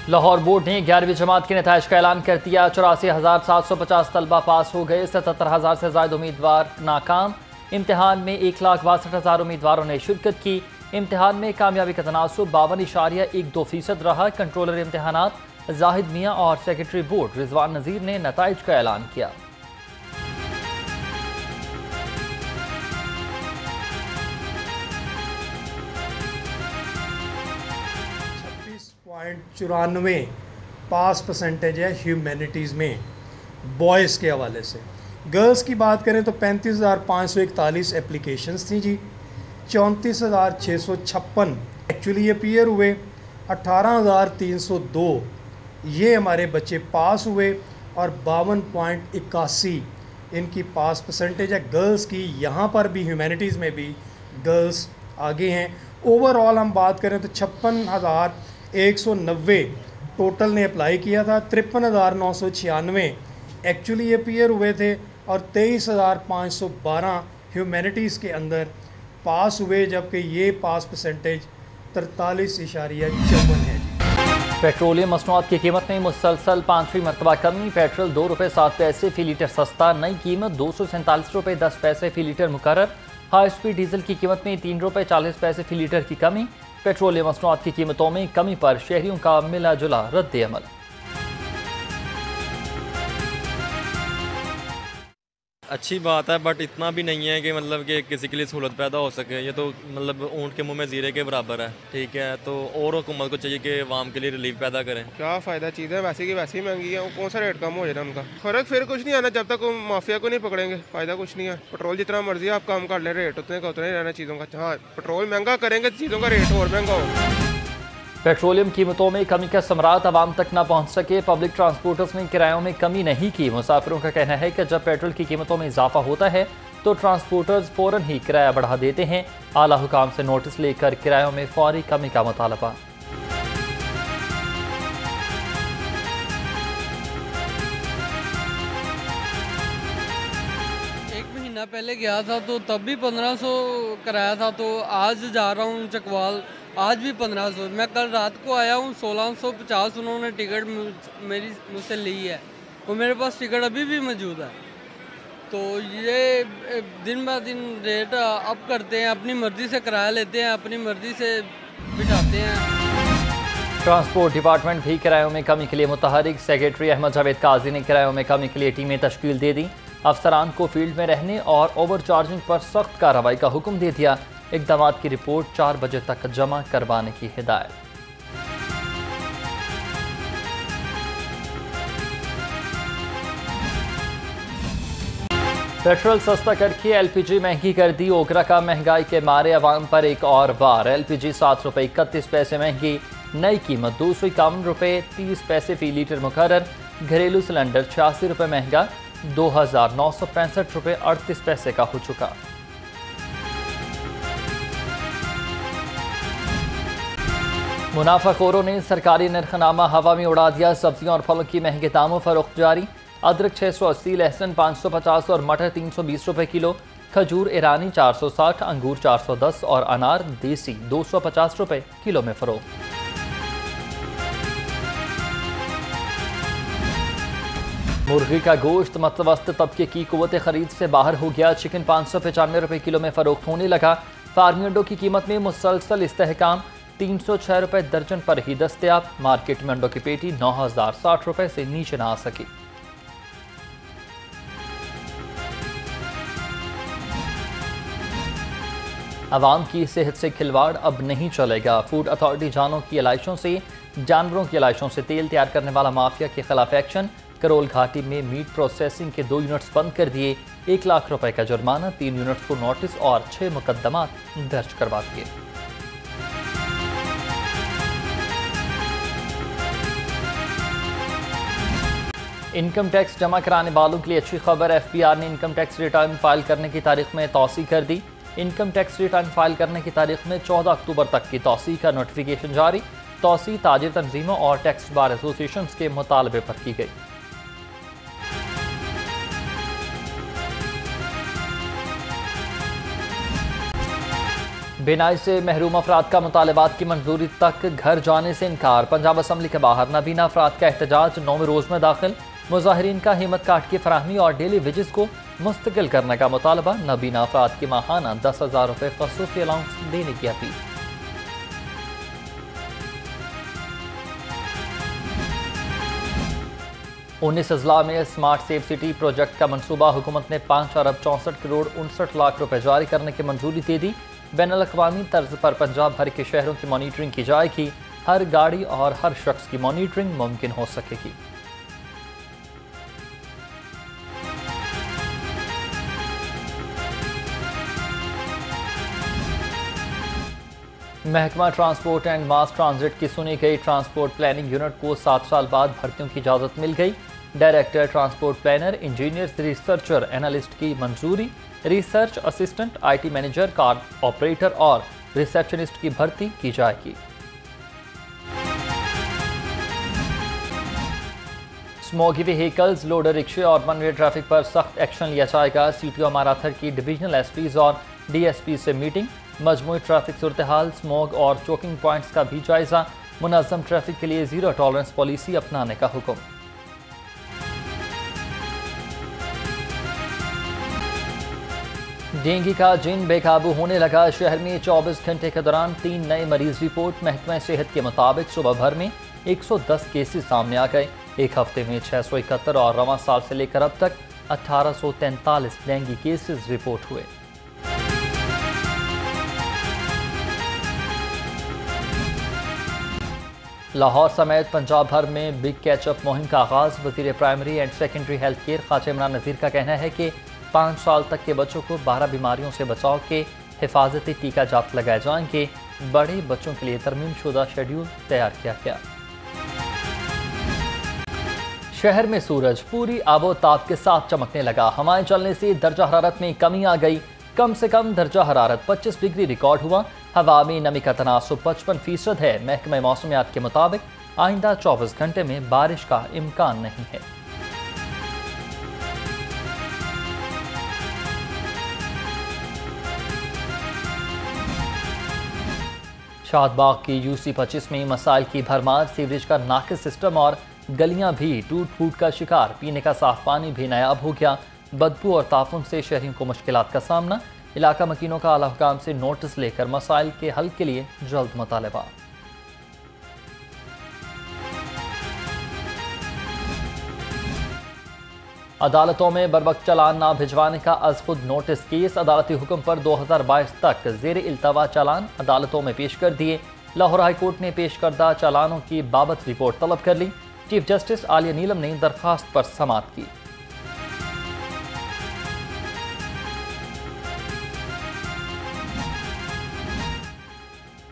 Lahore board ने 11वीं जमात के नताइज का ऐलान कर दिया। 84,750 तलबा पास हो गए, 77,000 से ज्यादा उम्मीदवार नाकाम। इम्तिहान में 1,62,000 उम्मीदवारों ने शिरकत की। इम्तिहान में कामयाबी का तनासुब 52.12% रहा। कंट्रोलर इम्तिहानात जाहिद मियाँ और सेक्रेटरी बोर्ड रिजवान नज़ीर ने नताइज का ऐलान किया। 96.94 पास परसेंटेज है ह्यूमैनिटीज़ में बॉयज़ के हवाले से। गर्ल्स की बात करें तो 35,541 एप्लीकेशंस थी जी। 34,656 एक्चुअली अपीयर हुए। 18,302 ये हमारे बच्चे पास हुए और 52.81 इनकी पास परसेंटेज है गर्ल्स की। यहाँ पर भी ह्यूमैनिटीज़ में भी गर्ल्स आगे हैं। ओवरऑल हम बात करें तो 56,190 टोटल ने अप्लाई किया था। 53,996 एक्चुअली अपीयर हुए थे और 23,512 ह्यूमैनिटीज़ के अंदर पास हुए, जबकि ये पास परसेंटेज 43.54 है। पेट्रोलियम मसनूआत की कीमत में मुसलसल 5वीं मरतबा कमी। पेट्रोल 2 रुपये 7 पैसे फी लीटर सस्ता। नई कीमत 247 रुपये 10 पैसे फी लीटर मुकर्रर। हाई स्पीड डीजल की कीमत में 3 रुपये 40 पैसे फी लीटर की कमी। पेट्रोलियम मसनूआत की कीमतों में कमी पर शहरियों का मिला जुला रद्द अमल। अच्छी बात है, बट इतना भी नहीं है कि मतलब कि किसी के लिए सहूलत पैदा हो सके। ये तो मतलब ऊँट के मुंह में जीरे के बराबर है, ठीक है। तो और हुकूमत को चाहिए कि आवाम के लिए रिलीफ पैदा करें। क्या फ़ायदा, चीज़ें वैसे की वैसे ही महंगी है, कौन सा रेट कम हो जाए उनका। फ़र्क फिर कुछ नहीं आना जब तक माफिया को नहीं पकड़ेंगे, फ़ायदा कुछ नहीं है। पेट्रोल जितना मर्जी आप कम कर लें, रेट उतने का उतना ही रहना चीज़ों का। हाँ, पेट्रोल महंगा करेंगे तो चीज़ों का रेट और महंगा होगा। पेट्रोलियम कीमतों में कमी का समरात आवाम तक न पहुंच सके। पब्लिक ट्रांसपोर्टर्स ने किरायों में कमी नहीं की। मुसाफिरों का कहना है कि जब पेट्रोल की कीमतों में इजाफा होता है तो ट्रांसपोर्टर्स फौरन ही किराया बढ़ा देते हैं। आला हुकाम से नोटिस लेकर किरायों में फौरी कमी का मुतालबा। पहले गया था तो तब भी 1500 कराया था, तो आज जा रहा हूँ चकवाल, आज भी 1500। मैं कल रात को आया हूँ, 1650 उन्होंने टिकट मेरी मुझसे ली है, और मेरे पास टिकट अभी भी मौजूद है। तो ये दिन ब दिन रेट अप करते हैं, अपनी मर्ज़ी से किराया लेते हैं, अपनी मर्ज़ी से बिठाते हैं। ट्रांसपोर्ट डिपार्टमेंट भी किरायों में कमी के लिए मुतहरिक। सेक्रेटरी अहमद जावेद काजी ने किरायों में कमी के लिए टीमें तश्कील दे दी। अफसरान को फील्ड में रहने और ओवर चार्जिंग पर सख्त कार्रवाई का हुक्म दे दिया। इक़दामात की रिपोर्ट 4 बजे तक जमा करवाने की हिदायत। पेट्रोल सस्ता करके एलपीजी महंगी कर दी। ओगरा का महंगाई के मारे अवाम पर एक और वार। एलपीजी 7 रुपये 31 पैसे महंगी। नई कीमत 251 रुपये 30 पैसे फी लीटर मुकर्रर। घरेलू सिलेंडर 86 रुपये महंगा, 2,965 रुपये 38 पैसे का हो चुका। मुनाफाखोरों ने सरकारी नरखनामा हवा में उड़ा दिया। सब्जियों और फलों की महंगे दामों फरोख्त जारी। अदरक 680, लहसुन 550 और मटर 320 रुपये किलो। खजूर ईरानी 460, अंगूर 410 और अनार देसी 250 रुपये किलो में फरोख्त। मुर्गी का गोश्त मतवसत तबके की कुव्वत खरीद से बाहर हो गया। चिकन 595 रुपये किलो में फरोख्त होने लगा। फार्मी अंडों की कीमत में मुसलसल इस्तेहकाम। 306 रुपये दर्जन पर ही दस्तयाब। मार्केट में अंडों की पेटी 9,060 रुपये से नीचे ना आ सकी। आवाम की सेहत से खिलवाड़ अब नहीं चलेगा। फूड अथॉरिटी जानवरों की अलाइशों से तेल तैयार करने वाला माफिया के खिलाफ एक्शन। करोल घाटी में मीट प्रोसेसिंग के 2 यूनिट्स बंद कर दिए। 1 लाख रुपए का जुर्माना, 3 यूनिट्स को नोटिस और 6 मुकदमा दर्ज करवा दिए। इनकम टैक्स जमा कराने वालों के लिए अच्छी खबर। एफबीआर ने इनकम टैक्स रिटर्न फाइल करने की तारीख में तौसीह कर दी। इनकम टैक्स रिटर्न फाइल करने की तारीख में 14 अक्टूबर तक की तौसीह का नोटिफिकेशन जारी। तौसीह ताजिर तंजीमों और टैक्स बार एसोसिएशन के मुतालबे पर की गई। बिनाई से महरूम अफराद का मुतालबात की मंजूरी तक घर जाने से इनकार। पंजाब असम्बली के बाहर नाबीना अफराद का एहतजाज 9वें रोज़ में दाखिल। मुजाहिरीन का हिम्मत कार्ड की फराहमी और डेली वेजेस को मुस्तकिल करने का मुतालबा। नाबीना अफराद की माहाना 10,000 रुपये खसूसी अलाउंस देने की अपील। उन्नीस अजला में स्मार्ट सेफ सिटी प्रोजेक्ट का मनसूबा हुकूमत ने 5 अरब 64 करोड़ 59 लाख रुपए जारी करने की मंजूरी दे दी। बैनुल-अक़वामी तर्ज पर पंजाब भर के शहरों की मॉनिटरिंग की जाएगी। हर गाड़ी और हर शख्स की मॉनिटरिंग मुमकिन हो सकेगी। महकमा ट्रांसपोर्ट एंड मास ट्रांजिट की सुनी गई ट्रांसपोर्ट प्लानिंग यूनिट को 7 साल बाद भर्तियों की इजाज़त मिल गई। Director transport planner, engineers, researcher, analyst की मंजूरी। Research assistant, IT manager, car operator और रिसेप्शनिस्ट की भर्ती की जाएगी। स्मोगी व्हीकल्स, लोडर रिक्शे और वन वे ट्रैफिक पर सख्त एक्शन लिया जाएगा। CTO माराथर की डिविजनल SPs और DSP से मीटिंग। मजमूई ट्रैफिक सूरत हाल, स्मोग और चोकिंग पॉइंट्स का भी जायजा। मुनज़्ज़म ट्रैफिक के लिए ज़ीरो टॉलरेंस पॉलिसी अपनाने का हुक्म। डेंगू का जिन बेकाबू होने लगा। शहर में 24 घंटे के दौरान 3 नए मरीज रिपोर्ट। महकमा सेहत के मुताबिक सुबह भर में 110 केसेस सामने आ गए। एक हफ्ते में 671 और रवां साल से लेकर अब तक 1843 डेंगू केसेस रिपोर्ट हुए। लाहौर समेत पंजाब भर में बिग कैचअप मुहिम का आगाज़। वज़ीर primary and secondary health care Khawaja Imran Nazir का कहना है कि 5 साल तक के बच्चों को 12 बीमारियों से बचाव के हिफाजती टीका जात लगाए जाएंगे। बड़े बच्चों के लिए तरमीम शुदा शेड्यूल तैयार किया गया। शहर में सूरज पूरी आबोताब के साथ चमकने लगा। हवाएं चलने से दर्जा हरारत में कमी आ गई। कम से कम दर्जा हरारत 25 डिग्री रिकॉर्ड हुआ। हवा में नमी का तनासुब 55% है। महकमा मौसमियात के मुताबिक आइंदा 24 घंटे में बारिश का इम्कान नहीं है। शादबाग की UC25 में मसाइल की भरमार। सीवरेज का नाकिस सिस्टम और गलियां भी टूट फूट का शिकार। पीने का साफ पानी भी नायाब हो गया। बदबू और ताफुन से शहरियों को मुश्किलात का सामना। इलाका मकीनों का आला हुकाम से नोटिस लेकर मसाइल के हल के लिए जल्द मुतालबा। अदालतों में बरवक्त चालान ना भिजवाने का अज खुद नोटिस। केस अदालती हुक्म पर 2022 तक जेर इल्तवा चालान अदालतों में पेश कर दिए। लाहौर हाई कोर्ट ने पेश करदा चालानों की बाबत रिपोर्ट तलब कर ली। चीफ जस्टिस आलिया नीलम ने दरखास्त पर समाअत की।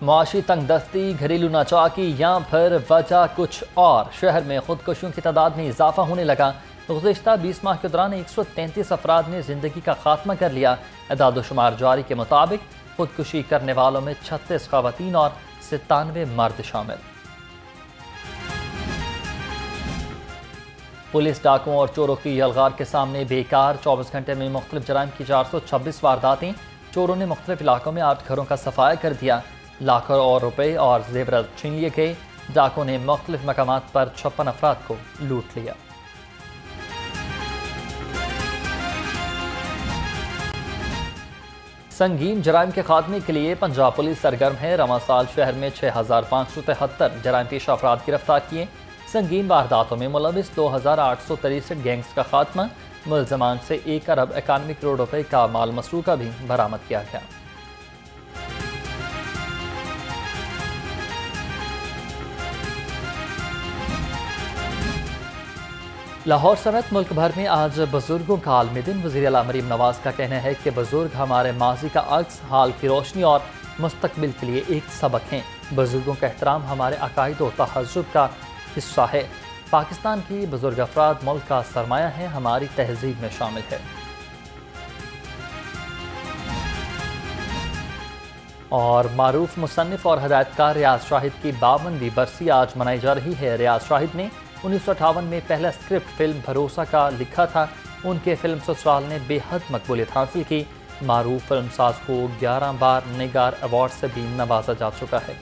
मुआशी तंगदस्ती, घरेलू नाचाकी या फिर वजह कुछ और। शहर में खुदकुशियों की तादाद में इजाफा होने लगा। गुज़िश्ता 20 माह के दौरान 133 अफराद ने जिंदगी का खात्मा कर लिया। एदाद-ओ-शुमार जारी के मुताबिक खुदकुशी करने वालों में 36 खवातीन और 97 मर्द शामिल। पुलिस डाकुओं और चोरों की यलगार के सामने बेकार। 24 घंटे में मुख्तलिफ जराइम की 426 वारदातें। चोरों ने मुख्तलिफ इलाकों में 8 घरों का सफाया कर दिया। लाखों और रुपए और जेवरात छीन लिए गए। डाकुओं ने मुख्तलिफ मकामात पर 56 अफराद को लूट लिया। संगीन जराइम के खात्मे के लिए पंजाब पुलिस सरगर्म है। रवां साल शहर में 6573 जराइम पेशा अफराद गिरफ्तार किए। संगीन वारदातों में मुलविस 2863 गैंग्स का खात्मा। मुलजमान से 1 अरब 91 करोड़ रुपए का माल मसरूका भी बरामद किया गया। लाहौर समेत मुल्क भर में आज बुजुर्गों का आलमी दिन। वज़ीर आला मरीम नवाज का कहना है कि बुजुर्ग हमारे माजी का अक्स, हाल की रोशनी और मुस्तकबिल के लिए एक सबक हैं। बुजुर्गों का एहतराम हमारे अकायद व तहज़्ज़ुब का हिस्सा है। पाकिस्तान की बुजुर्ग अफराद मुल्क का सरमाया है, हमारी तहजीब में शामिल है। और मारूफ मुसन्निफ़ और हदायतकार रियाज शाहिद की 52वीं बरसी आज मनाई जा रही है। रियाज शाहिद ने 1958 में पहला स्क्रिप्ट फिल्म भरोसा का लिखा था। उनके फिल्म ससुराल ने बेहद मकबूलियत हासिल की। मारूफ फिल्मसाज को 11 बार निगार अवार्ड से भी नवाजा जा चुका है।